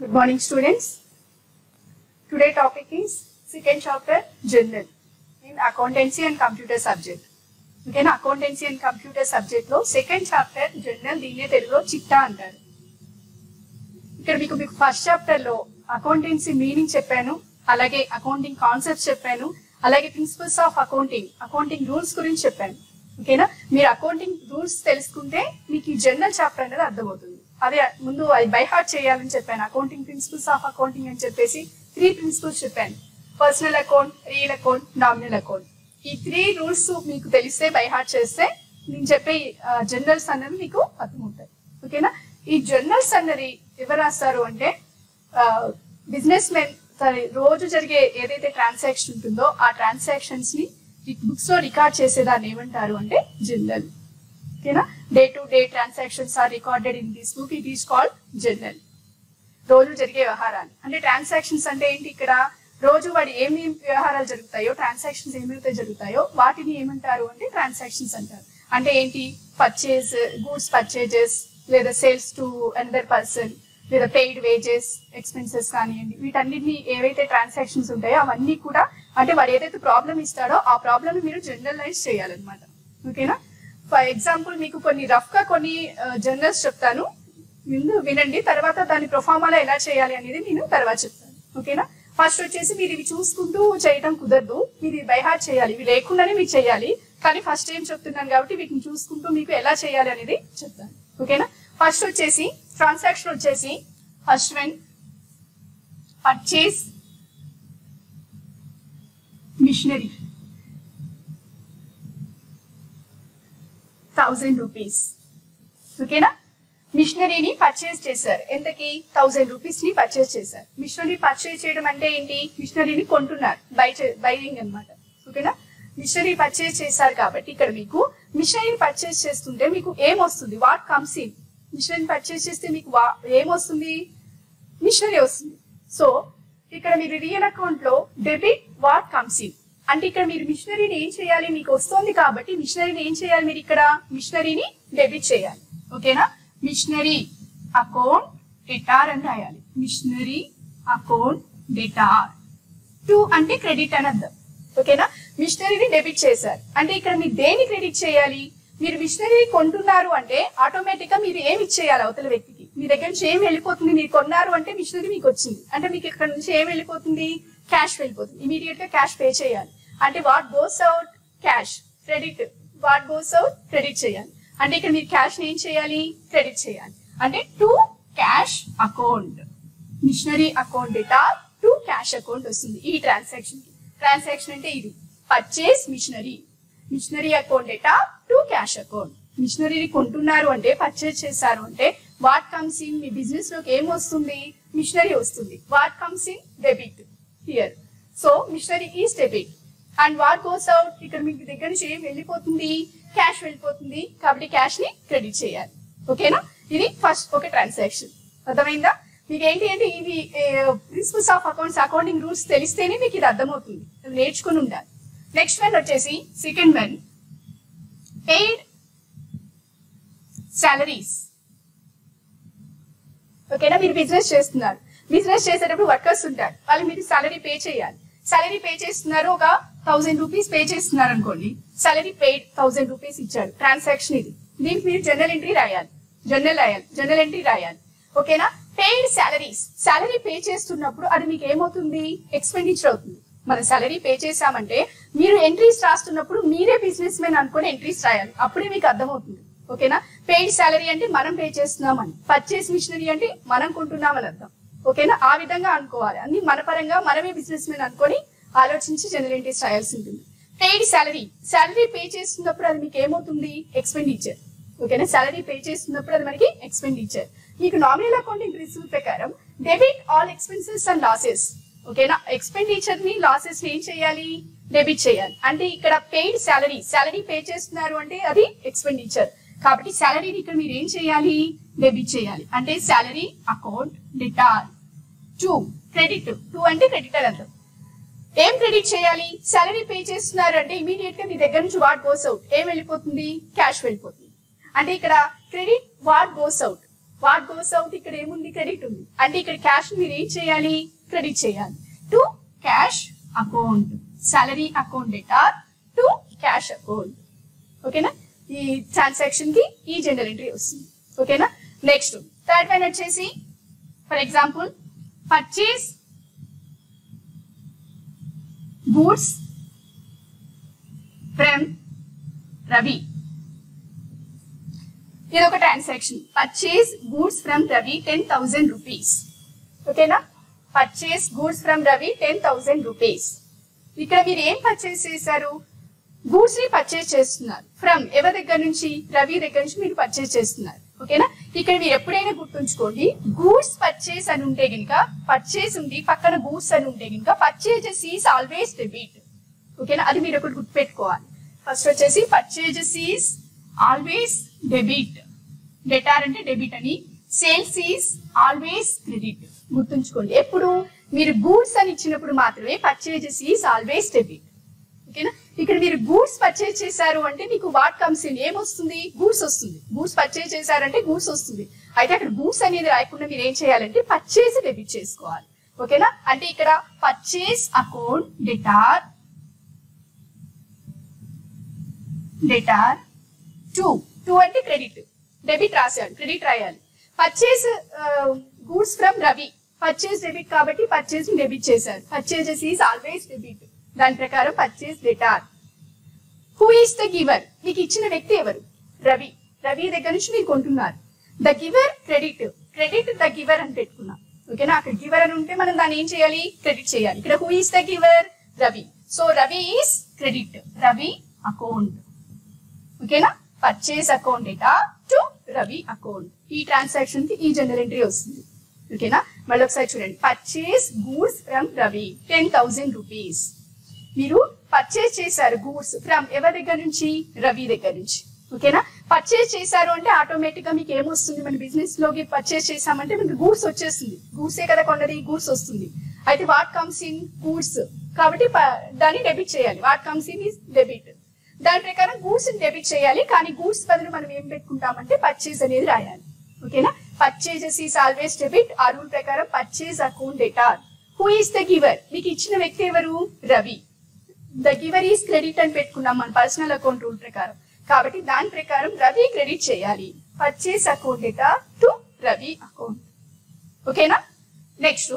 Good morning, students. Today topic is second chapter General in Accountancy and Computer subject. Okay, na Accountancy and Computer subject lo second chapter General దీన్నే తెలుగులో చిట్టా అంటారు. ఇక్కడ మీకు first chapter లో accountancy meaning చెప్పాను, అలాగే accounting concepts చెప్పాను, అలాగే ప్రిన్సిపల్స్ ఆఫ్ అకౌంటింగ్ రూల్స్ గురించి చెప్పాను. ఓకేనా, మీరు అకౌంటింగ్ రూల్స్ తెలుసుకుంటే మీకు ఈ జనరల్ చాప్టర్ అనేది అర్థమవుతుంది. అదే ముందు అది బై హార్ట్ చేయాలని చెప్పాను. అకౌంటింగ్ ప్రిన్సిపల్స్ ఆఫ్ అకౌంటింగ్ అని చెప్పేసి 3 ప్రిన్సిపల్స్ చెప్పాను. Personal account, real account, nominal account. ఈ 3 రూల్స్ మీకు తెలిస్తే బై హార్ట్ చేస్తే నేను చెప్పే జనరల్స్ అన్నది మీకు అర్థమవుతాయి. ఓకేనా, ఈ జనరల్స్ అన్నది ఎవరు రాస్తారు అంటే బిజినెస్ మెన్ రోజు జరిగే ఏదైతే ట్రాన్సాక్షన్ ఉంటుందో ఆ ట్రాన్సాక్షన్స్ ని బుక్స్ లో రికార్డ్ చేసేదాన్ని ఏమంటారు అంటే జనరల్. ఓకేనా, day to day transactions are recorded in this book, it is called journal. రోజు జరిగే వ్యవహారాలు అంటే ట్రాన్సాక్షన్స్ అంటే ఏంటి, ఇక్కడ రోజు వాడి ఏమి వ్యవహారాలు జరుగుతాయో, ట్రాన్సాక్షన్స్ ఏమైతే జరుగుతాయో వాటిని ఏమంటారు అంటే ట్రాన్సాక్షన్స్ అంటారు. అంటే ఏంటి, పర్చేజ్, గూడ్స్ పర్చేజెస్, లేదా సేల్స్ టు అనదర్ పర్సన్, లేదా పెయిడ్ వేజెస్, ఎక్స్పెన్సెస్ కానివ్వండి, వీటన్నిటిని ఏవైతే ట్రాన్సాక్షన్స్ ఉంటాయో అవన్నీ కూడా అంటే వాడు ఏదైతే ప్రాబ్లం ఇస్తాడో ఆ ప్రాబ్లమ్ ని మీరు జనరలైజ్ చేయాలన్నమాట. ఓకేనా, ఫర్ ఎగ్జాంపుల్ మీకు కొన్ని రఫ్ గా కొన్ని జనరల్స్ చెప్తాను, ముందు వినండి, తర్వాత దాని ప్రొఫార్మాలో ఎలా చేయాలి అనేది నేను తర్వాత చెప్తాను. ఓకేనా, ఫస్ట్ వచ్చేసి మీరు ఇవి చూసుకుంటూ చేయడం కుదరదు, మీరు బై హార్ట్ చేయాలి, ఇవి లేకుండానే మీరు చేయాలి. కానీ ఫస్ట్ ఏం చెప్తున్నాను కాబట్టి వీటిని చూసుకుంటూ మీకు ఎలా చేయాలి అనేది చెప్తాను. ఓకేనా, ఫస్ట్ వచ్చేసి ట్రాన్సాక్షన్ వచ్చేసి first one purchase machinery 1000 rupees. ఓకేనా, మిషనరీని పర్చేస్ చేశారు, ఎంతకి 1000 రూపీస్ ని పర్చేస్ చేశారు. మిషనరీ పర్చేస్ చేయడం అంటే ఏంటి, మిషనరీని కొంటున్నారు, బైయింగ్ అన్నమాట. ఓకేనా, మిషనరీ పర్చేస్ చేశారు కాబట్టి ఇక్కడ మీకు మిషనరీ పర్చేస్ చేస్తుంటే మీకు ఏమొస్తుంది, what comes in. Machinery purchase చేస్తే మీకు ఏమొస్తుంది, మిషనరీ వస్తుంది. సో ఇక్కడ మీరు రియల్ అకౌంట్ లో డెబిట్ వాట్ కమ్స్ ఇన్ అంటే ఇక్కడ మీరు మిషనరీని ఏం చేయాలి, మీకు వస్తుంది కాబట్టి మిషనరీని ఏం చేయాలి, మీరు ఇక్కడ మిషనరీని డెబిట్ చేయాలి. ఓకేనా, మిషనరీ అకౌంట్ డెటార్ అని రాయాలి. Machinery account debtor. 2 అంటే క్రెడిట్ అని అర్థం. ఓకేనా, మిషనరీని డెబిట్ చేశారు అంటే ఇక్కడ మీరు దేని క్రెడిట్ చేయాలి, మీరు మిషనరీ కొంటున్నారు అంటే ఆటోమేటిక్ గా మీరు ఏమి ఇచ్చేయాలి అవతల వ్యక్తికి. మీ దగ్గర నుంచి ఏం వెళ్ళిపోతుంది, మీరు కొన్నారు అంటే మిషనరీ మీకు వచ్చింది అంటే మీకు ఇక్కడ నుంచి ఏం వెళ్ళిపోతుంది, క్యాష్ వెళ్ళిపోతుంది. ఇమీడియట్ గా క్యాష్ పే చేయాలి. అంటే what goes out cash, credit what goes out credit చేయాలి. అంటే ఇక్కడ మీరు క్యాష్ ని ఏం చేయాలి, క్రెడిట్ చేయాలి. అంటే to cash account, machinery account debtor to cash account వస్తుంది ఈ ట్రాన్సాక్షన్ కి. ట్రాన్సాక్షన్ అంటే ఇది purchase machinery, machinery account debtor to cash account. మిషనరీని కొంటున్నారు అంటే పర్చేస్ చేశారు అంటే వాట్ కమ్స్ ఇన్, మీ బిజినెస్ లోకి ఏం వస్తుంది, మిషనరీ వస్తుంది. What comes in debit here, so machinery is debit. And what goes out, ఇక్కడ మీకు దగ్గర నుంచి ఏం వెళ్ళిపోతుంది, క్యాష్ వెళ్ళిపోతుంది కాబట్టి క్యాష్ ని క్రెడిట్ చేయాలి. ఓకేనా, ఇది ఫస్ట్ ఒక ట్రాన్సాక్షన్. అర్థమైందా మీకు ఏంటి అంటే ఇవి ప్రిన్సిపల్స్ ఆఫ్ అకౌంటింగ్ రూల్స్ తెలిస్తేనే మీకు ఇది అర్థమవుతుంది, నేర్చుకుని ఉండాలి. నెక్స్ట్ వన్ వచ్చేసి సెకండ్ వన్ పెయిడ్ సాలరీస్. ఓకేనా, మీరు బిజినెస్ చేస్తున్నారు, బిజినెస్ చేసేటప్పుడు వర్కర్స్ ఉంటారు, వాళ్ళు మీరు సాలరీ పే చేయాలి. సాలరీ పే చేస్తున్నారు, ఒక 1000 రూపీస్ పే చేస్తున్నారు అనుకోండి, సాలరీ పెయిడ్ 1000 రూపీస్ ఇచ్చాడు. ట్రాన్సాక్షన్ ఇది, దీనికి మీరు జనరల్ ఎంట్రీ రాయాలి, జనరల్ ఎంట్రీ రాయాలి. ఓకేనా, పెయిడ్ సాలరీస్, సాలరీ పే చేస్తున్నప్పుడు అది మీకు ఏమవుతుంది, ఎక్స్పెండిచర్ అవుతుంది. మనం సాలరీ పే చేసామంటే మీరు ఎంట్రీస్ రాస్తున్నప్పుడు మీరే బిజినెస్ మెన్ అనుకుని ఎంట్రీస్ రాయాలి, అప్పుడే మీకు అర్థమవుతుంది. ఓకేనా, పెయిడ్ సాలరీ అంటే మనం పే చేస్తున్నామని, పర్చేస్ మిషనరీ అంటే మనం కొంటున్నామని అర్థం. ఓకేనా, ఆ విధంగా అనుకోవాలి, అన్ని మన పరంగా మనమే బిజినెస్ మెన్ అనుకొని ఆలోచించి జనరల్ ఎంట్రీస్ రాయాల్సి ఉంటుంది. పెయిడ్ సాలరీ, సాలరీ పే చేస్తున్నప్పుడు అది మీకు ఏమవుతుంది, ఎక్స్పెండిచర్. ఓకేనా, సాలరీ పే చేస్తున్నప్పుడు అది మనకి ఎక్స్పెండిచర్. మీకు నామినల్ అకౌంటింగ్ ప్రిన్సిపల్ ప్రకారం debit all expenses and losses. ఓకేనా, ఎక్స్పెండిచర్ ని లాసెస్ ని ఏం చేయాలి, డెబిట్ చేయాలి. అంటే ఇక్కడ పెయిడ్ సాలరీ పే చేస్తున్నారు అంటే అది ఎక్స్పెండిచర్ కాబట్టి సాలరీని ఇక్కడ మీరు ఏం చేయాలి, డెబిట్ చేయాలి. అంటే salary account debtor to credit. 2 అంటే క్రెడిట్ అని అర్థం. ఏం క్రెడిట్ చేయాలి, సాలరీ పే చేస్తున్నారు అంటే ఇమీడియట్ గా మీ దగ్గర నుంచి వాట్ గోస్ అవుట్, ఏం వెళ్ళిపోతుంది, క్యాష్ వెళ్ళిపోతుంది. అంటే ఇక్కడ credit what goes out, what goes out ఇక్కడ ఏముంది క్రెడిట్ ఉంది అంటే ఇక్కడ క్యాష్ మీరు ఏం చేయాలి క్రెడిట్ చేయాలి to cash account salary account debtor to cash account ఓకేనా ఈ ట్రాన్సాక్షన్ కి ఈ జనరల్ ఎంట్రీ వస్తుంది ఓకేనా నెక్స్ట్ థర్డ్ వన్ వచ్చేసి for example purchase goods from Ravi ఇది ఒక transaction purchase goods from Ravi 10,000 rupees ఓకేనా purchase goods from Ravi 10,000 rupees ఇక్కడ మీరు ఏం పర్చేస్ చేశారు గూడ్స్ ని పర్చేస్ చేస్తున్నారు ఫ్రమ్ ఎవరి దగ్గర నుంచి రవి దగ్గర నుంచి మీరు పర్చేస్ చేస్తున్నారు ఓకేనా ఇక్కడ మీరు ఎప్పుడైనా గుర్తుంచుకోండి గూడ్స్ పర్చేస్ అని ఉంటే గనుక పర్చేస్ ఉంది పక్కన గూడ్స్ అని ఉంటే గనుక పర్చేజెస్ ఈస్ ఆల్వేస్ డెబిట్ ఓకేనా అది మీరు ఒకటి గుర్తుపెట్టుకోవాలి ఫస్ట్ వచ్చేసి purchases is always debit debtor అంటే డెబిట్ అని సేల్స్ ఈస్ ఆల్వేస్ క్రెడిట్ గుర్తుంచుకోండి ఎప్పుడు మీరు గూడ్స్ అని ఇచ్చినప్పుడు మాత్రమే పర్చేజెస్ ఈస్ ఆల్వేస్ డెబిట్ ఓకేనా ఇక్కడ మీరు గూడ్స్ పర్చేజ్ చేశారు అంటే మీకు వాట్ కమ్స్ ఇన్ ఏమొస్తుంది గూడ్స్ వస్తుంది గూడ్స్ పర్చేజ్ చేశారంటే గూడ్స్ వస్తుంది అయితే అక్కడ గూడ్స్ అనేది రాయకుండా మీరు ఏం చేయాలంటే పర్చేజ్ డెబిట్ చేసుకోవాలి ఓకేనా అంటే ఇక్కడ పర్చేజ్ అకౌంట్ డెటార్ టూ అంటే క్రెడిట్ డెబిట్ రాశాడు క్రెడిట్ రాయాలి purchase goods from Ravi purchase debit కాబట్టి పర్చేజ్ డెబిట్ చేశారు పర్చేజెస్ ఈజ్ ఆల్వేస్ డెబిట్ దాని ప్రకారం purchase debtor who is the giver మీకు ఇచ్చిన వ్యక్తి ఎవరు రవి రవి దగ్గర నుంచి మీరు కొంటున్నారు the giver credit the giver అని పెట్టుకున్నాం ఓకేనా అక్కడ గివర్ అని ఉంటే మనం దాన్ని ఏం చేయాలి క్రెడిట్ చేయాలి ఇక్కడ who is the giver Ravi so Ravi is credit Ravi account ఓకేనా purchase account debtor to Ravi account ఈ ట్రాన్సాక్షన్ కి ఈ జనరల్ ఎంట్రీ వస్తుంది ఓకేనా మళ్ళీ ఒకసారి చూడండి purchase goods from Ravi 10,000 rupees మీరు పర్చేస్ చేశారు గూడ్స్ ఫ్రమ్ ఎవరి దగ్గర నుంచి రవి దగ్గర నుంచి ఓకేనా పర్చేస్ చేశారు అంటే ఆటోమేటిక్ గా మీకు ఏమొస్తుంది మన బిజినెస్ లోకి పర్చేస్ చేసామంటే మీకు గూడ్స్ వచ్చేస్తుంది గూడ్సే కదా కొన్నది గూడ్స్ వస్తుంది అయితే వాట్ కమ్స్ ఇన్ గూడ్స్ కాబట్టి దాన్ని డెబిట్ చేయాలి what comes in is debit దాని ప్రకారం గూడ్స్ డెబిట్ చేయాలి కానీ గూడ్స్ బదులు మనం ఏం పెట్టుకుంటామంటే పర్చేస్ అనేది రాయాలి ఓకేనా పర్చేజెస్ ఈస్ ఆల్వేస్ డెబిట్ ఆ రూల్ ప్రకారం purchase account debtor who is the giver మీకు ఇచ్చిన వ్యక్తి ఎవరు Ravi the giver is credit అని పెట్టుకున్నాం మన పర్సనల్ అకౌంట్ రూల్ ప్రకారం కాబట్టి దాని ప్రకారం రవి క్రెడిట్ చేయాలి purchase account debtor to Ravi account ఓకేనా నెక్స్ట్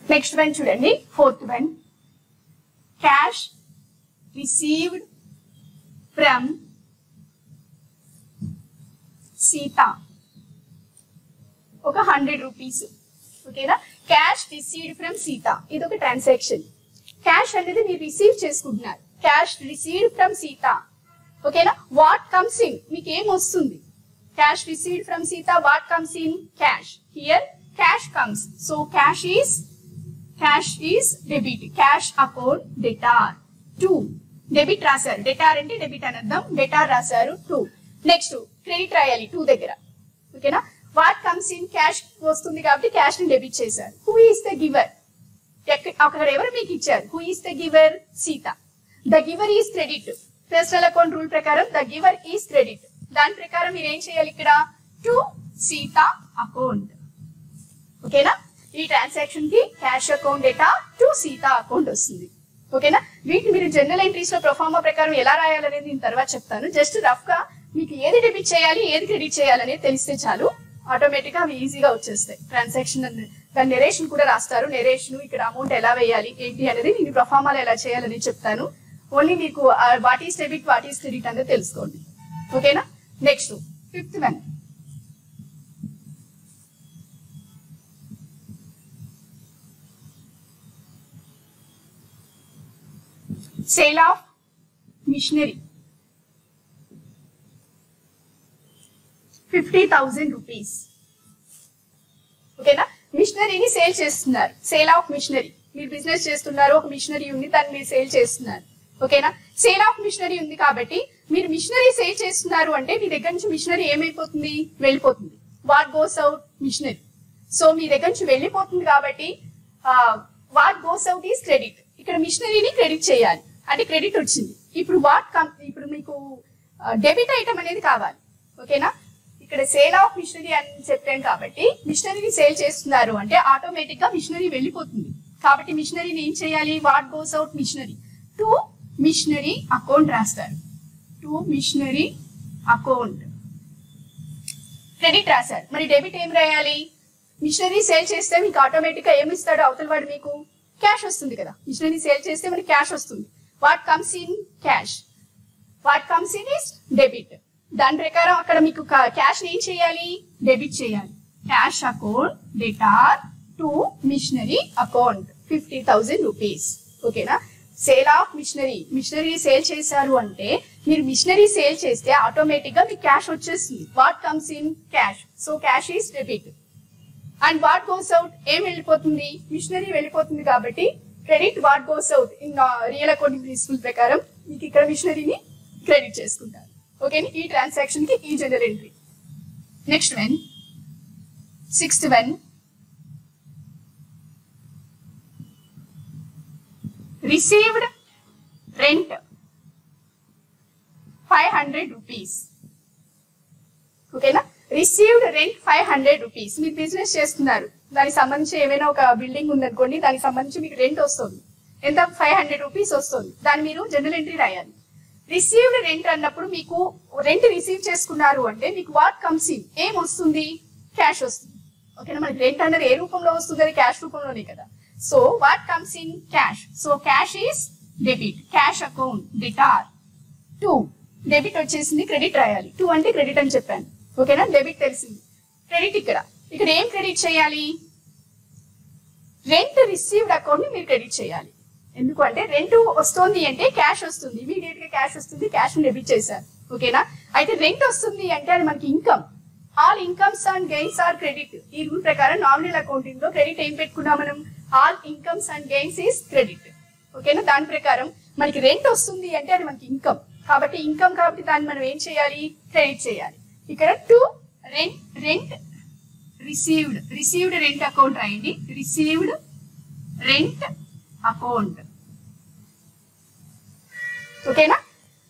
నెక్స్ట్ వన్ చూడండి fourth one cash received from Sita ఒక 100 రూపీస్ ఓకేనా క్యాష్ రిసీవ్డ్ ఫ్రమ్ సీత ఇది ఒక ట్రాన్సాక్షన్ క్యాష్ అనేది మీరు రిసీవ్ చేసుకుంటున్నారు క్యాష్ రిసీవ్డ్ ఫ్రమ్ సీత ఓకేనా వాట్ కమ్స్ ఇన్ మీకు ఏం వస్తుంది cash received from Sita what comes in cash here cash comes so cash is debit cash account debtor 2 debit రాశారు డెటార్ అంటే డెబిట్ అని అర్థం డెటార్ రాశారు 2 నెక్స్ట్ క్రెడిట్ రాయాలి 2 దగ్గర ఓకేనా వాట్ కమ్స్ ఇన్ క్యాష్ వస్తుంది కాబట్టి క్యాష్ ని డెబిట్ చేశారు హూ ఈస్ ద గివర్ అక్కడ ఎవరు మీకు ఇచ్చారు who is the giver Sita the giver is credit personal account rule ప్రకారం ద గివర్ ఈస్ క్రెడిట్ దాని ప్రకారం మీరు ఏం చేయాలి ఇక్కడ టు సీత అకౌంట్ ఓకేనా ఈ ట్రాన్సాక్షన్ కి cash account debtor to Sita account వస్తుంది ఓకేనా వీటిని మీరు జనరల్ ఎంట్రీస్ లో ప్రొఫార్మా ప్రకారం ఎలా రాయాలనేది నేను తర్వాత చెప్తాను జస్ట్ రఫ్ గా మీకు ఏది డెబిట్ చేయాలి ఏది క్రెడిట్ చేయాలనేది తెలిస్తే చాలు ఆటోమేటిక్ గా అవి ఈజీగా వచ్చేస్తాయి ట్రాన్సాక్షన్ దాని నెరేషన్ కూడా రాస్తారు నెరేషన్ ఇక్కడ అమౌంట్ ఎలా వేయాలి ఏంటి అనేది నేను ప్రొఫార్మాలో ఎలా చేయాలని చెప్తాను ఓన్లీ మీకు what is debit what is credit అనేది తెలుసుకోండి ఓకేనా next fifth one sale of machinery 50,000 rupees ఓకేనా మిషనరీని సేల్ చేస్తున్నారు సేల్ ఆఫ్ మిషనరీ మీరు బిజినెస్ చేస్తున్నారు ఒక మిషనరీ ఉంది దాన్ని మీరు సేల్ చేస్తున్నారు ఓకేనా సేల్ ఆఫ్ మిషనరీ ఉంది కాబట్టి మీరు మిషనరీ సేల్ చేస్తున్నారు అంటే మీ దగ్గర నుంచి మిషనరీ ఏమైపోతుంది, వెళ్ళిపోతుంది. What goes out, machinery. So మీ దగ్గర నుంచి వెళ్ళిపోతుంది కాబట్టి what goes out is credit. ఇక్కడ మిషనరీని క్రెడిట్ చేయాలి అంటే క్రెడిట్ వచ్చింది. ఇప్పుడు ఇప్పుడు మీకు డెబిట్ ఐటమ్ అనేది కావాలి. ఓకేనా, ఇక్కడ సేల్ ఆఫ్ మిషనరీ అని చెప్పాం కాబట్టి మిషనరీని సేల్ చేస్తున్నారు అంటే ఆటోమేటిక్ గా మిషనరీ వెళ్ళిపోతుంది. కాబట్టి మిషనరీని ఏం చేయాలి, what goes out machinery to machinery account రాస్తారు. టు మిషనరీ అకౌంట్ క్రెడిట్ రాశారు. మరి డెబిట్ ఏం రాయాలి, మిషనరీ సేల్ చేస్తే మీకు ఆటోమేటిక్ గా ఏమి ఇస్తాడు అవతల వాడు, మీకు క్యాష్ వస్తుంది కదా. మిషనరీ సేల్ చేస్తే మనకి క్యాష్ వస్తుంది. What comes in cash, what comes in is debit. దాని ప్రకారం అక్కడ మీకు క్యాష్ ఏం చేయాలి, డెబిట్ చేయాలి. Cash account debtor to machinery account 50,000 rupees. ఓకేనా, sale of machinery, machinery sale చేశారు అంటే మీరు మిషనరీ సేల్ చేస్తే ఆటోమేటిక్ గా మీకు క్యాష్ వచ్చేస్తుంది. What comes in cash, so cash is debit. And what goes out, ఏం వెళ్ళిపోతుంది, మిషనరీ వెళ్ళిపోతుంది కాబట్టి credit what goes out. In real accounting principle ప్రకారం మీకు ఇక్కడ మిషనరీని క్రెడిట్ చేసుకుంటారు. ఓకే, ఈ ట్రాన్సాక్షన్ కి ఈ general entry. Next one, 6th one, received rent 500 rupees. ఓకేనా, రిసీవ్డ్ రెంట్ 500 రూపీస్. మీరు బిజినెస్ చేస్తున్నారు, దానికి సంబంధించి ఏమైనా ఒక బిల్డింగ్ ఉందనుకోండి, దానికి సంబంధించి మీకు రెంట్ వస్తుంది. ఎంత, 500 రూపీస్ వస్తుంది. దాన్ని మీరు జనరల్ ఎంట్రీ రాయాలి. రిసీవ్డ్ రెంట్ అన్నప్పుడు మీకు రెంట్ రిసీవ్ చేసుకున్నారు అంటే మీకు వాట్ కమ్స్ ఇన్, ఏం వస్తుంది, క్యాష్ వస్తుంది. ఓకేనా, మనకి రెంట్ అనేది ఏ రూపంలో వస్తుంది, అది క్యాష్ రూపంలోనే కదా. So what comes in cash, so cash is debit. Cash account debtor to, debit వచ్చేసింది, క్రెడిట్ రాయాలి. టు అంటే క్రెడిట్ అని చెప్పాను. ఓకేనా, డెబిట్ తెలిసింది, క్రెడిట్ ఇక్కడ ఏం క్రెడిట్ చేయాలి, రెంట్ రిసీవ్డ్ అకౌంట్ ని మీరు క్రెడిట్ చేయాలి. ఎందుకంటే రెంట్ వస్తుంది అంటే క్యాష్ వస్తుంది, ఇమీడియట్ గా క్యాష్ వస్తుంది, క్యాష్ డెబిట్ చేశారు. ఓకేనా, అయితే రెంట్ వస్తుంది అంటే అది మనకి income. All incomes and gains or credit. ఈ రూల్ ప్రకారం నామినల్ అకౌంటింగ్ లో క్రెడిట్ ఏం పెట్టుకున్నాం మనం, all incomes and gains is credit. ఓకేనా, దాని ప్రకారం మనకి రెంట్ వస్తుంది అంటే అది మనకి ఇన్కమ్ కాబట్టి ఇన్కమ్ కాబట్టి దాన్ని మనం ఏం చేయాలి, క్రెడిట్ చేయాలి. ఇక్కడ to rent received rent account రాయండి. Received rent account. ఓకేనా,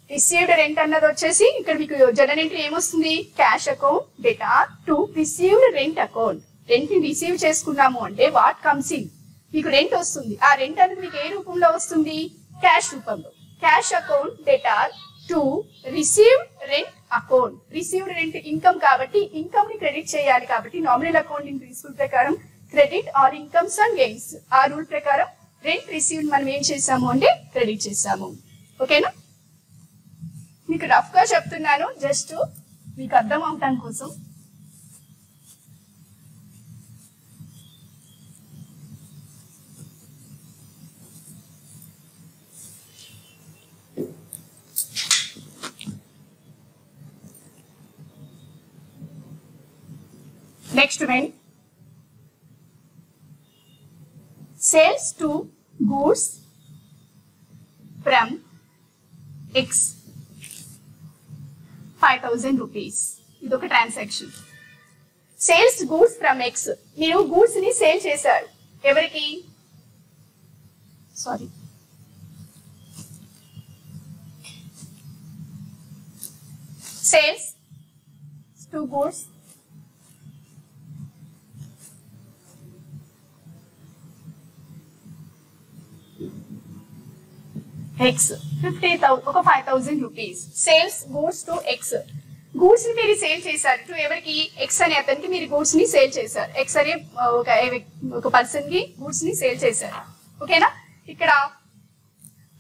రిసీవ్డ్ రెంట్ అన్నది వచ్చేసి ఇక్కడ మీకు జనరల్ ఎంట్రీ ఏమొస్తుంది, cash account debtor to received rent account. Rent ని రిసీవ్ చేసుకున్నాము అంటే వాట్ కమ్స్ ఇన్, మీకు రెంట్ వస్తుంది. ఆ రెంట్ అనేది మీకు ఏ రూపంలో వస్తుంది, క్యాష్ రూపంలో. Cash account debtor to receive rent account. Received rent income కాబట్టి ఇన్కమ్ ని క్రెడిట్ చేయాలి. కాబట్టి నామినల్ అకౌంటింగ్ ప్రిన్సిపల్ ప్రకారం credit all incomes and gains. ఆ రూల్ ప్రకారం రెంట్ రిసీవ్డ్ మనం ఏం చేసాము అంటే క్రెడిట్ చేసాము. ఓకేనా, మీకు రఫ్ గా చెప్తున్నాను, జస్ట్ మీకు అర్థం అవటం కోసం. Next one, sales to goods from X 5,000 rupees. ఇది ఒక transaction. Sales goods from X, మీరు గూడ్స్ ని సేల్ చేశారు ఎవరికి, sorry sales to goods X 5,000 rupees. Sales goods to X, goods ని మీరు సేల్ చేశారు టు ఎవరికి, ఎక్స్ అనే అతనికి మీరు గూడ్స్ ని సేల్ చేశారు. ఎక్స్ అనే ఒక పర్సన్ కి గూడ్స్ ని సేల్ చేశారు. ఓకేనా, ఇక్కడ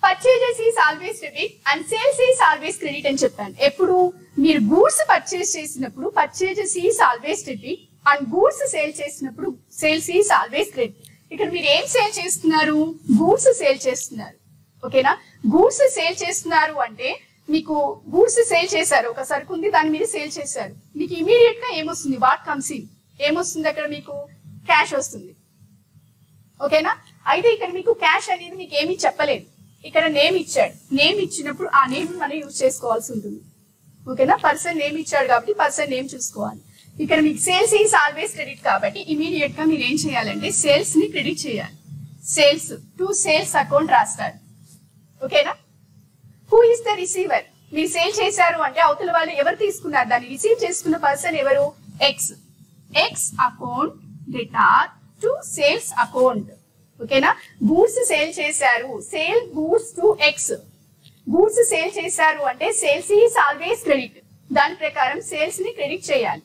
purchases is always debit and sales is always credit అని చెప్పాను. ఎప్పుడు మీరు గూడ్స్ పర్చేస్ చేసినప్పుడు purchases is always debit and goods sale చేసినప్పుడు సేల్స్ ఈస్ ఆల్వేస్ క్రెడిట్. ఇక్కడ మీరు ఏం సేల్ చేస్తున్నారు, గూడ్స్ సేల్ చేస్తున్నారు. ఓకేనా, గూడ్స్ సేల్ చేస్తున్నారు అంటే మీకు గూడ్స్ సేల్ చేశారు, ఒక సరుకు ఉంది దాన్ని మీరు సేల్ చేశారు, మీకు ఇమీడియట్ గా ఏమొస్తుంది, వాట్ కమ్స్ ఇన్, ఏమొస్తుంది అక్కడ మీకు క్యాష్ వస్తుంది. ఓకేనా, అయితే ఇక్కడ మీకు క్యాష్ అనేది మీకు ఏమీ చెప్పలేదు. ఇక్కడ నేమ్ ఇచ్చాడు, నేమ్ ఇచ్చినప్పుడు ఆ నేమ్ మనం యూజ్ చేసుకోవాల్సి ఉంటుంది. ఓకేనా, పర్సన్ నేమ్ ఇచ్చాడు కాబట్టి పర్సన్ నేమ్ చూసుకోవాలి. ఇక్కడ మీకు సేల్స్ ఈజ్ ఆల్వేస్ క్రెడిట్ కాబట్టి ఇమీడియట్ గా మీరు ఏం చేయాలంటే సేల్స్ ని క్రెడిట్ చేయాలి. సేల్స్ టు సేల్స్ అకౌంట్ రాస్తారు. ఓకేనా, హూ ఇస్ ద రిసీవర్? మీరు సేల్ చేశారు అంటే అవతల వాళ్ళు ఎవరు తీసుకున్నారు, దాన్ని రిసీవ్ చేసుకున్న పర్సన్ ఎవరు? X. X account debtor to sales account. ఓకేనా, గూడ్స్ సేల్ చేశారు, sale goods to X. Goods sale చేశారు అంటే సేల్స్ ఈజ్ ఆల్వేస్ క్రెడిట్, దాని ప్రకారం సేల్స్ ని క్రెడిట్ చేయాలి.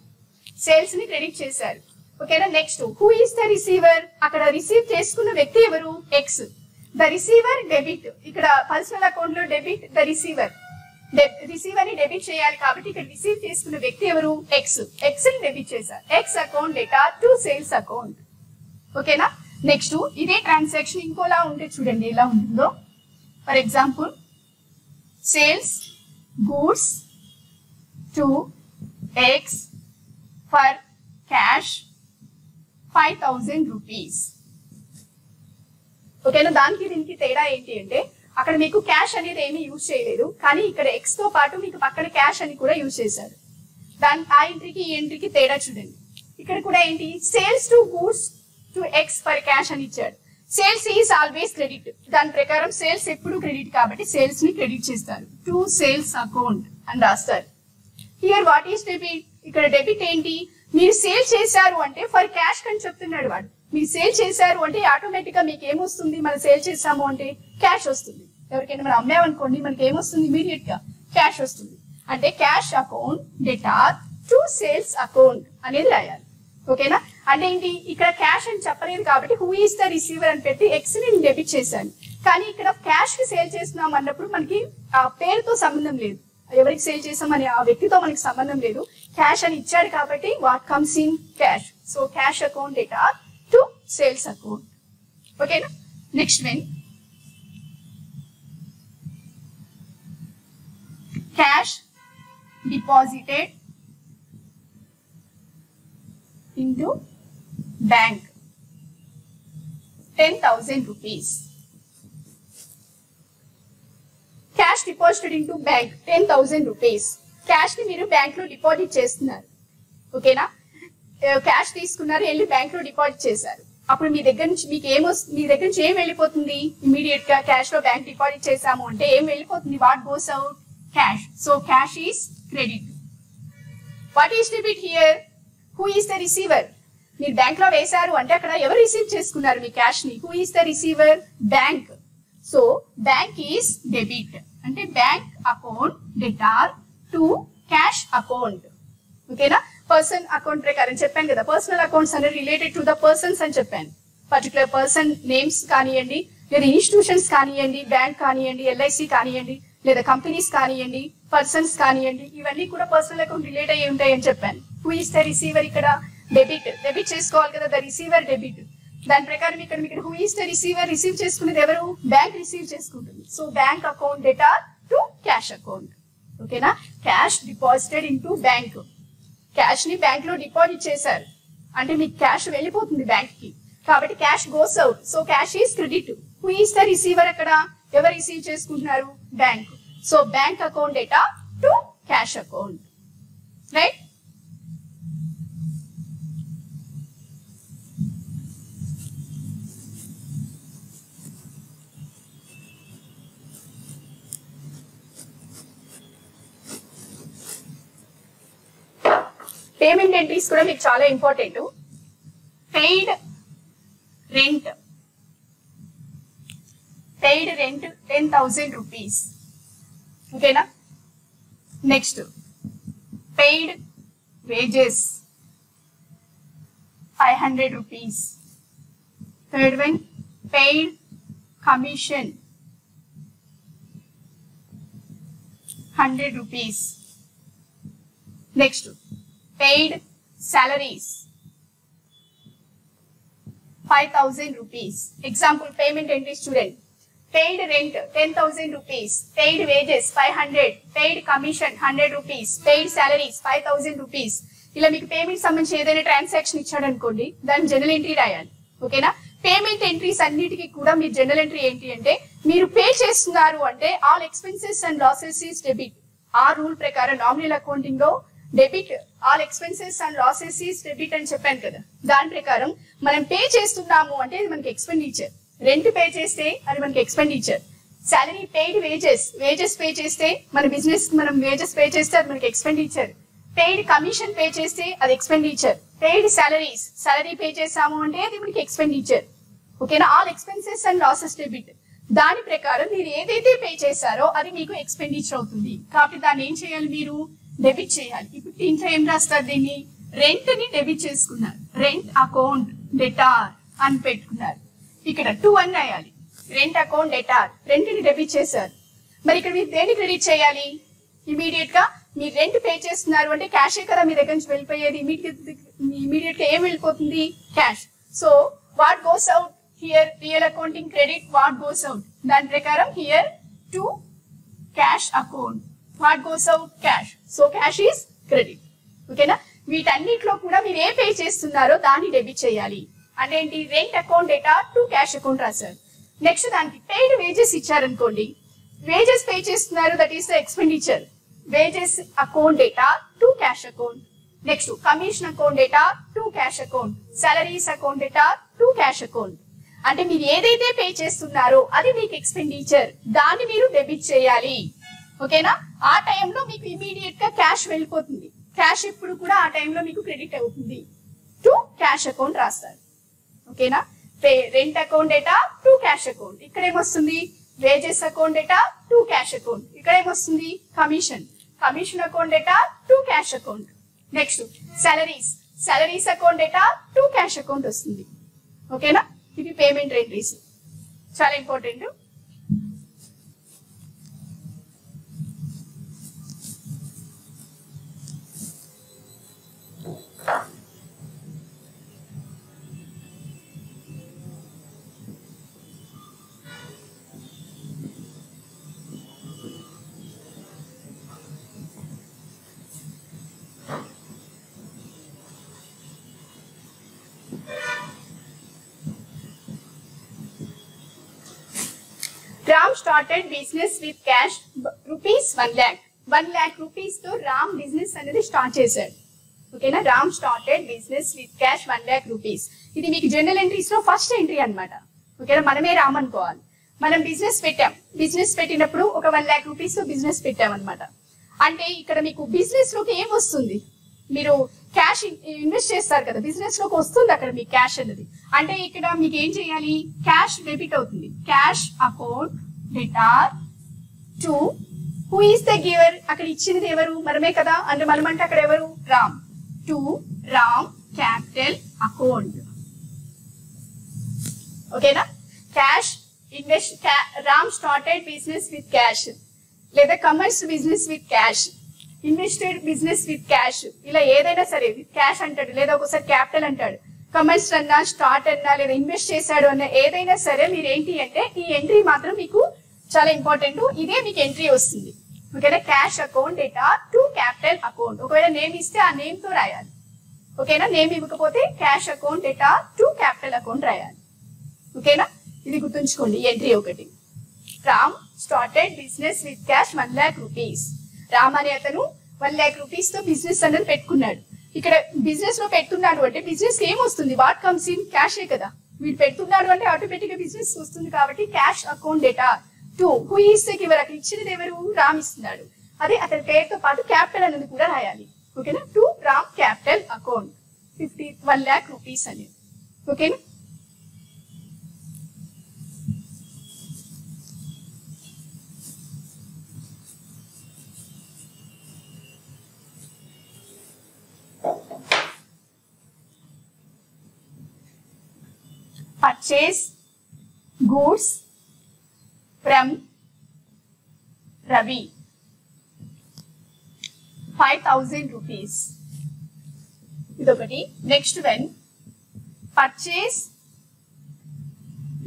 సేల్స్ ని క్రెడిట్ చేశారు. ఓకేనా, next who is the receiver? అక్కడ రిసీవ్ చేసుకున్న వ్యక్తి ఎవరు? ఎక్స్. The receiver debit. ఇక్కడ పర్సనల్ అకౌంట్ లో డెబిట్ ద రిసీవర్. రిసీవర్ ని డెబిట్ చేయాలి కాబట్టి ఇక్కడ రిసీవ్ చేసుకున్న వ్యక్తి ఎవరు? ఎక్స్. ఎక్స్ ని డెబిట్ చేశారు. X account debtor to sales account. ఓకేనా, నెక్స్ట్ ఇదే ట్రాన్సాక్షన్ ఇంకోలా ఉంటే చూడండి ఎలా ఉంటుందో. For example sales goods to X for cash 5,000 rupees. ఓకేనా, దానికి దీనికి తేడా ఏంటి అంటే అక్కడ మీకు క్యాష్ అనేది ఏమీ యూజ్ చేయలేదు, కానీ ఇక్కడ ఎక్స్ తో పాటు మీకు పక్కన క్యాష్ అని కూడా యూజ్ చేశారు. ఆ ఎంట్రీకి ఈ ఎంట్రీకి తేడా చూడండి. ఇక్కడ కూడా ఏంటి, sales to goods to X for cash అని ఇచ్చాడు. సేల్స్ ఈజ్ ఆల్వేస్ క్రెడిట్, దాని ప్రకారం సేల్స్ ఎప్పుడు క్రెడిట్ కాబట్టి సేల్స్ ని క్రెడిట్ చేస్తారు. టు సేల్స్ అకౌంట్ అని రాస్తారు. Here what is debit? ఇక్కడ డెబిట్ ఏంటి, మీరు సేల్ చేశారు అంటే ఫర్ క్యాష్ అని చెప్తున్నాడు వాడు. మీరు సేల్ చేశారు అంటే ఆటోమేటిక్ గా మీకు ఏమొస్తుంది, మనం సేల్ చేసాము అంటే క్యాష్ వస్తుంది. ఎవరికైనా మనం అమ్మామనుకోండి మనకి ఏమొస్తుంది, ఇమీడియట్ గా క్యాష్ వస్తుంది. అంటే cash account debtor to sales account అనేది రాయాలి. ఓకేనా, అంటే ఏంటి, ఇక్కడ క్యాష్ అని చెప్పలేదు కాబట్టి హూ ఈస్ ద రిసీవర్ అని పెట్టి ఎక్స్ ని డెబిట్ చేశాను. కానీ ఇక్కడ క్యాష్ కి సేల్ చేస్తున్నాం అన్నప్పుడు మనకి ఆ పేరుతో సంబంధం లేదు, ఎవరికి సేల్ చేసామని ఆ వ్యక్తితో మనకి సంబంధం లేదు. క్యాష్ అని ఇచ్చాడు కాబట్టి what comes in cash. So cash account debtor to sales account. ఓకేనా, next one cash deposited into bank 10,000 rupees. Cash deposited into bank 10,000 rupees. Cash ని మీరు బ్యాంక్ లో డిపాజిట్ చేస్తున్నారు. ఓకేనా, క్యాష్ తీసుకున్నారు, వెళ్ళి బ్యాంక్ లో డిపాజిట్ చేశారు. అప్పుడు మీ దగ్గర నుంచి మీకు మీ దగ్గర నుంచి ఏం వెళ్ళిపోతుంది, ఇమీడియట్ గా క్యాష్ లో బ్యాంక్ డిపాజిట్ చేసాము అంటే ఏం వెళ్ళిపోతుంది, what goes out, cash. So cash is credit. What is debit here, who is the receiver? మీరు బ్యాంక్ లో వేశారు అంటే అక్కడ ఎవరు రిసీవ్ చేసుకున్నారు మీ క్యాష్ ని, who is the receiver, bank. So bank is debit అంటే bank account debtor to cash account. ఓకేనా, పర్సన్ అకౌంట్ ప్రకారం చెప్పాను కదా, పర్సనల్ అకౌంట్స్ అనేది రిలేటెడ్ టు ద పర్సన్స్ అని చెప్పాను. పర్టికులర్ పర్సన్ నేమ్స్ కానివ్వండి, లేదా ఇన్స్టిట్యూషన్స్ కానివ్వండి, బ్యాంక్ కానివ్వండి, ఎల్ఐసి కానివ్వండి, లేదా కంపెనీస్ కానివ్వండి, పర్సన్స్ కానివ్వండి, ఇవన్నీ కూడా పర్సనల్ అకౌంట్ రిలేట్ అయ్యి ఉంటాయి అని చెప్పాను. Who is the receiver? ఇక్కడ డెబిట్, డెబిట్ చేసుకోవాలి కదా, ద రిసీవర్ డెబిట్. దాని ప్రకారం ఇక్కడ మీకు who is the receiver, receive చేసుకునేది ఎవరు, బ్యాంక్ రిసీవ్ చేసుకుంటుంది. So bank account debtor to cash account. ఓకేనా, cash deposited into bank. Cash ని బ్యాంక్ లో డిపాజిట్ చేశారు అంటే మీకు క్యాష్ వెళ్ళిపోతుంది బ్యాంక్ కి, కాబట్టి cash goes out. So cash is credit. Who is the receiver? అక్కడ ఎవరు రిసీవ్ చేసుకుంటున్నారు, bank. So bank account debtor to cash account. Right, payment entries కూడా మీకు చాలా important. Paid rent, paid rent 10,000 rupees. ఓకేనా, next paid wages 500 rupees. Third one paid commission 100 rupees. Next paid salaries 5,000 rupees. Example payment entry student. Paid rent 10,000 rupees. Paid wages 500. Paid commission 100 rupees. Paid salaries 5,000 rupees. ఇలా మీకు payment సంబంధించి ఏదైనా transaction ఇచ్చాడు అనుకోండి, దాని general entry రాయాలి. ఓకేనా, payment entries అన్నిటికీ కూడా మీ జనరల్ ఎంట్రీ ఏంటి అంటే మీరు పే చేస్తున్నారు అంటే all expenses and losses is debit. ఆ రూల్ ప్రకారం నామినల్ అకౌంటింగ్ లో debit all expenses and losses is debit అని చెప్పాను కదా. దాని ప్రకారం మనం పే చేస్తున్నాము అంటే ఇది మనకి ఎక్స్పెండిచర్. రెంట్ పే చేస్తే అది మనకి expenditure. Salary paid wages pay చేస్తే మన బిజినెస్ మనం వేజెస్ పే చేస్తే అది మనకి ఎక్స్పెండిచర్. పెయిడ్ కమిషన్ పే చేస్తే అది ఎక్స్పెండిచర్. పెయిడ్ సాలరీ పే చేసాము అంటే అది మనకి ఎక్స్పెండిచర్. ఓకేనా. All expenses and losses debit. దాని ప్రకారం మీరు ఏదైతే పే చేశారో అది మీకు ఎక్స్పెండిచర్ అవుతుంది. కాబట్టి దాన్ని ఏం చేయాలి, మీరు డెబిట్ చేయాలి. ఇప్పుడు దీంట్లో ఏం రాస్తారు, దీన్ని రెంట్ ని డెబిట్ చేసుకున్నారు. రెంట్ అకౌంట్ డెటార్ అని పెట్టుకున్నారు. ఇక్కడ 2 అని రాయాలి. రెంట్ అకౌంట్ డెటార్, రెంట్ ని డెబిట్ చేశారు. మరి ఇక్కడ మీరు దేని క్రెడిట్ చేయాలి, ఇమీడియట్ గా మీరు రెంట్ పే చేస్తున్నారు అంటే క్యాషే కదా మీ దగ్గర నుంచి వెళ్ళిపోయేది. ఇమీడియట్ గా ఏం వెళ్ళిపోతుంది, cash. So what goes out here, real accounting credit, what goes out? దాని ప్రకారం here to cash account, what goes out, cash. So cash is credit. ఓకేనా. వీటన్నిటిలో కూడా మీరు ఏ పే చేస్తున్నారో దాన్ని డెబిట్ చేయాలి. అంటే ఏంటి, rent account debtor to cash account రాశారు. నెక్స్ట్ దానికి పెయిడ్ వేజెస్ ఇచ్చారనుకోండి, వేజెస్ పే చేస్తున్నారు, that is the expenditure. Wages account debtor to cash account. Next commission account debtor to cash account. Salaries account debtor to cash account. అంటే మీరు ఏదైతే pay చేస్తున్నారో అది మీకు ఎక్స్పెండిచర్, దాన్ని మీరు డెబిట్ చేయాలి. ఓకేనా. ఆ టైంలో మీకు ఇమీడియట్ గా క్యాష్ వెళ్ళిపోతుంది. క్యాష్ ఎప్పుడు కూడా ఆ టైంలో మీకు క్రెడిట్ అవుతుంది. టు క్యాష్ అకౌంట్ రాస్తారు. ఓకేనా. Rent account debtor to cash account. ఇక్కడ ఏమొస్తుంది, wages account debtor to cash account. ఇక్కడ ఏమొస్తుంది, commission account debtor to cash account. Next salaries account debtor to cash account వస్తుంది. ఓకేనా. ఇవి పేమెంట్ ఎంట్రీస్, చాలా important. Ram started business with cash rupees 1 lakh. 1 lakh rupees తో Ram business అనేది start చేశాడు. ఓకేనా. Ram started business with cash 1 lakh rupees. ఇది మీకు జనరల్ ఎంట్రీస్ లో ఫస్ట్ ఎంట్రీ అన్నమాట. ఓకేనా. మనమే రామ్ అనుకోవాలి. మనం బిజినెస్ పెట్టాం. బిజినెస్ పెట్టినప్పుడు ఒక 1 lakh rupees తో బిజినెస్ పెట్టాం అనమాట. అంటే ఇక్కడ మీకు బిజినెస్ లోకి ఏం వస్తుంది, మీరు క్యాష్ ఇన్వెస్ట్ చేస్తారు కదా, బిజినెస్ లోకి వస్తుంది అక్కడ మీకు క్యాష్ అనేది. అంటే ఇక్కడ మీకు ఏం చేయాలి, క్యాష్ డెబిట్ అవుతుంది. Cash account debtor to who is the giver, అక్కడ ఇచ్చినది ఎవరు, మనమే కదా. అంటే మనం అంటే అక్కడ ఎవరు, Ram. To Ram capital account. ఓకేనా. Cash invest, Ram started business with cash, లేదా commenced business with cash, invested business with cash, ఇలా ఏదైనా సరే విత్ క్యాష్ అంటాడు, లేదా ఒకసారి క్యాపిటల్ అంటాడు. కమర్స్ అన్నా, స్టార్ట్ అన్నా, లేదా ఇన్వెస్ట్ చేశాడు అన్న ఏదైనా సరే మీరు ఏంటి అంటే ఈ ఎంట్రీ మాత్రం మీకు చాలా ఇంపార్టెంట్. ఇదే మీకు ఎంట్రీ వస్తుంది. ఓకేనా. Cash account debtor to capital account. ఒకవేళ నేమ్ ఇస్తే ఆ నేమ్ తో రాయాలి. ఓకేనా. నేమ్ ఇవ్వకపోతే cash account debtor to capital account రాయాలి. ఓకేనా. ఇది గుర్తుంచుకోండి ఎంట్రీ ఒకటి. Ram started business with cash 1 lakh rupees. Ram అనే అతను 1 lakh rupees తో బిజినెస్ అనేది పెట్టుకున్నాడు. ఇక్కడ బిజినెస్ లో పెడుతున్నాడు అంటే బిజినెస్ ఏం వస్తుంది, వాట్ కమ్స్ ఇన్, క్యాషే కదా. వీడు పెడుతున్నాడు అంటే ఆటోమేటిక్ గా బిజినెస్ వస్తుంది. కాబట్టి cash account debtor to who is the giver, అక్కడ ఇచ్చినది ఎవరు, రామ్ ఇస్తున్నాడు. అదే అతని పేరుతో పాటు క్యాపిటల్ అనేది కూడా రాయాలి. ఓకేనా. To Ram capital account 1 lakh rupees అనేది. ఓకేనా. Purchase goods from Ravi 5,000 rupees. idokati. Next one, purchase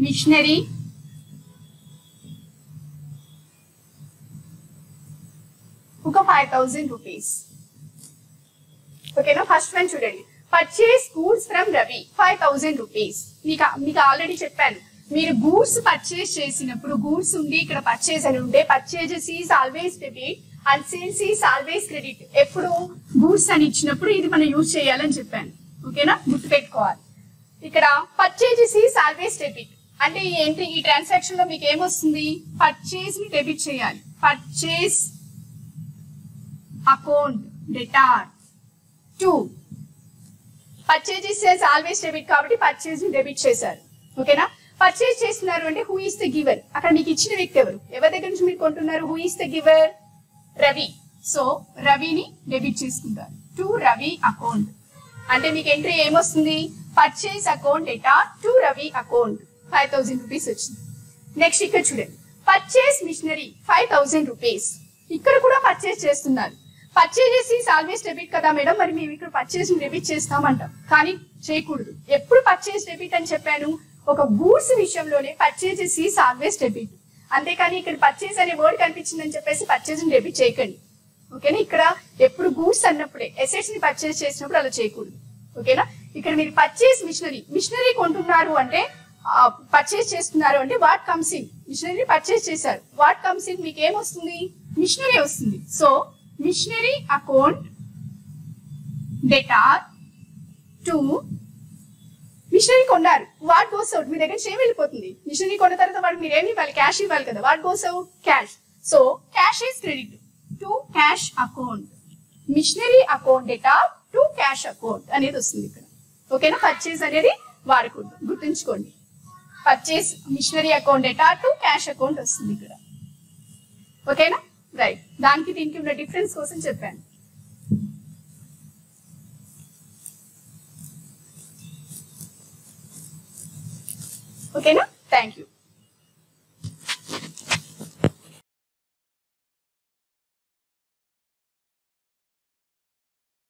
machinery ఒక 5,000 rupees. ఓకేనా. ఫస్ట్ వన్ చూడండి, purchase goods from Ravi 5,000 rupees. మీకు ఆల్రెడీ చెప్పాను మీరు గూడ్స్ పర్చేస్ చేసినప్పుడు గూడ్స్ ఉండి ఇక్కడ పర్చేస్ అని ఉంటే purchases is always debit and sales is always credit. ఎప్పుడు గూడ్స్ అని ఇచ్చినప్పుడు ఇది మనం యూజ్ చేయాలని చెప్పాను. ఓకేనా, గుర్తుపెట్టుకోవాలి. ఇక్కడ పర్చేజెస్ ఈజ్ ఆల్వేస్ డెబిట్ అంటే ఏంటి, ఈ ట్రాన్సాక్షన్ లో మీకు ఏమొస్తుంది, పర్చేస్ ని డెబిట్ చేయాలి. Purchase account debtor to purchases is always debit కాబట్టి పర్చేస్ ని డెబిట్ చేశారు. ఓకేనా, పర్చేస్ చేస్తున్నారు అంటే హూ ఈస్ ద గివర్, అక్కడ మీకు ఇచ్చిన వ్యక్తి ఎవరు, ఎవరి దగ్గర నుంచి మీరు కొంటున్నారు, who is the giver, Ravi. So రవిని డెబిట్ చేసుకుంటారు టు రవి అకౌంట్. అంటే మీకు ఎంట్రీ ఏమొస్తుంది, purchase account debtor to Ravi account 5000 rupees వచ్చింది. నెక్స్ట్ ఇక్కడ చూడండి, పర్చేస్ మిషనరీ 5000 రూపీస్. ఇక్కడ కూడా పర్చేస్ చేస్తున్నారు. పర్చేజెస్ ఈస్ ఆల్వేస్ డెబిట్ కదా మేడం, మరి మేము ఇక్కడ పర్చేస్ డెబిట్ చేస్తామంటాం, కానీ చేయకూడదు. ఎప్పుడు పర్చేస్ డెబిట్ అని చెప్పాను, ఒక గూడ్స్ విషయంలోనే పర్చేజెస్ ఈస్ ఆల్వేస్ డెబిట్. అంతేకాని ఇక్కడ పర్చేస్ అనే వర్డ్ కనిపించిందని చెప్పేసి పర్చేస్ డెబిట్ చేయకండి. ఓకేనా, ఇక్కడ ఎప్పుడు గూడ్స్ అన్నప్పుడే అసెట్స్ ని పర్చేస్ చేసినప్పుడు అలా చేయకూడదు. ఓకేనా, ఇక్కడ మీరు పర్చేస్ మిషనరీ కొంటున్నారు అంటే పర్చేస్ చేస్తున్నారు అంటే what comes in, machinery purchase చేశారు, వాట్ కమ్స్ ఇన్ మీకు ఏమొస్తుంది, మిషనరీ వస్తుంది. So machinery account debtor to machinery కొన్నారు, వాట్ గోస్ అవుట్, మీ దగ్గర ఏమి వెళ్ళిపోతుంది, మిషనరీ కొన్న తర్వాత వాడు మీరు ఏమి ఇవ్వాలి, క్యాష్ ఇవ్వాలి కదా, what goes out, cash. So cash is credit to cash account, machinery account debtor to cash account అనేది వస్తుంది ఇక్కడ. ఓకేనా, పర్చేస్ అనేది వాడకూడదు, గుర్తుంచుకోండి. Purchase machinery account debtor to cash account వస్తుంది ఇక్కడ. ఓకేనా, రైట్. దానికి దీనికి ఉన్న డిఫరెన్స్ కోసం చెప్పాను. ఓకేనా, థ్యాంక్ యూ.